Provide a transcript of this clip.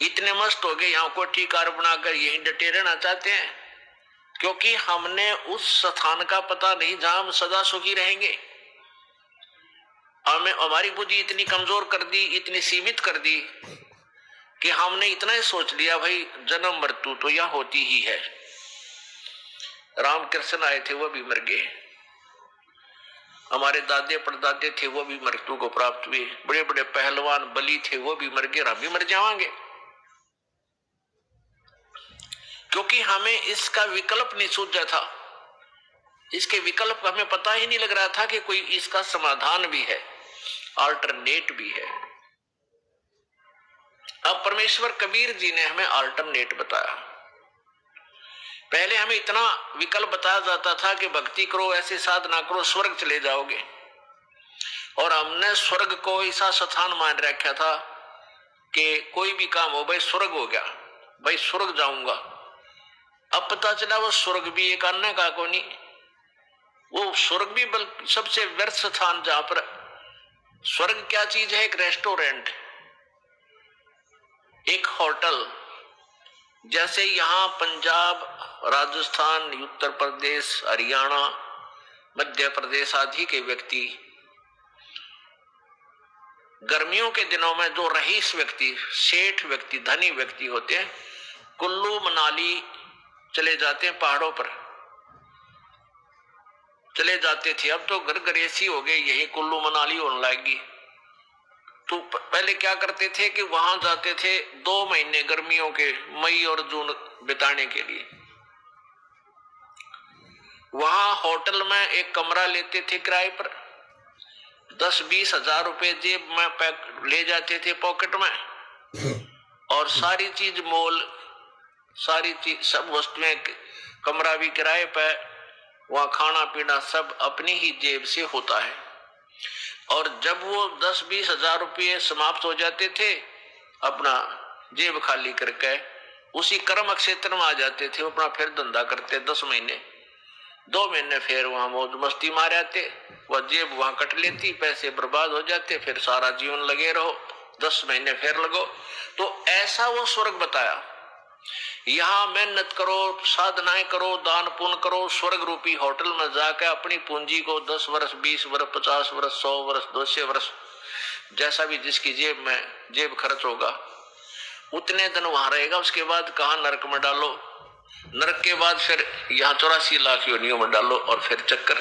इतने मस्त हो गए, यहाँ कोठी कार बनाकर यहीं डटे रहना चाहते हैं, क्योंकि हमने उस स्थान का पता नहीं जहां हम सदा सुखी रहेंगे। हमें हमारी बुद्धि इतनी कमजोर कर दी, इतनी सीमित कर दी कि हमने इतना ही सोच लिया भाई जन्म मृत्यु तो यह होती ही है। रामकृष्ण आए थे, वो भी मर गए। हमारे दादे परदादे थे, वो भी मृत्यु को प्राप्त हुए। बड़े बड़े पहलवान बली थे, वो भी मर गए, हम भी मर जाएंगे, क्योंकि हमें इसका विकल्प नहीं सूझा था। इसके विकल्प हमें पता ही नहीं लग रहा था कि कोई इसका समाधान भी है, अल्टरनेट भी है। अब परमेश्वर कबीर जी ने हमें अल्टरनेट बताया। पहले हमें इतना विकल्प बताया जाता था कि भक्ति करो, ऐसे साधना करो, स्वर्ग चले जाओगे, और हमने स्वर्ग को ऐसा स्थान मान रखा था कि कोई भी काम हो भाई स्वर्ग हो गया, भाई स्वर्ग जाऊंगा। अब पता चला वो स्वर्ग भी एक अन्य का को नहीं, वो स्वर्ग भी बल्कि सबसे व्यर्थ स्थान, जहां पर स्वर्ग क्या चीज है, एक रेस्टोरेंट, एक होटल। जैसे यहाँ पंजाब, राजस्थान, उत्तर प्रदेश, हरियाणा, मध्य प्रदेश आदि के व्यक्ति गर्मियों के दिनों में जो रईस व्यक्ति, सेठ व्यक्ति, धनी व्यक्ति होते हैं, कुल्लू मनाली चले जाते हैं, पहाड़ों पर चले जाते थे। अब तो घर घर एसी हो गए, यही कुल्लू मनाली होने लगी। तो पहले क्या करते थे कि वहां जाते थे 2 महीने गर्मियों के, मई और जून बिताने के लिए। वहां होटल में एक कमरा लेते थे किराए पर, 10-20 हजार रुपए जेब में पैक ले जाते थे पॉकेट में, और सारी चीज मोल, सारी चीज, सब वस्तुएं, कमरा भी किराए पर, वहां खाना पीना सब अपनी ही जेब से होता है। और जब वो 10-20 हजार रुपये समाप्त हो जाते थे, अपना जेब खाली करके उसी कर्म क्षेत्र में आ जाते थे, अपना फिर धंधा करते। 10 महीने 2 महीने फिर वहां मौज मस्ती मार आते, वह जेब वहां कट लेती, पैसे बर्बाद हो जाते, फिर सारा जीवन लगे रहो, 10 महीने फिर लगो। तो ऐसा वो स्वर्ग बताया। यहाँ मेहनत करो, साधनाएं करो, दान पुण्य करो, स्वर्ग रूपी होटल में जाकर अपनी पूंजी को 10 वर्ष, 20 वर्ष, 50 वर्ष, 100 वर्ष, 200 वर्ष, जैसा भी जिसकी जेब खर्च होगा, उतने दिन वहां रहेगा। उसके बाद कहा नरक में डालो, नरक के बाद फिर यहाँ 84 लाख योनियों में डालो, और फिर चक्कर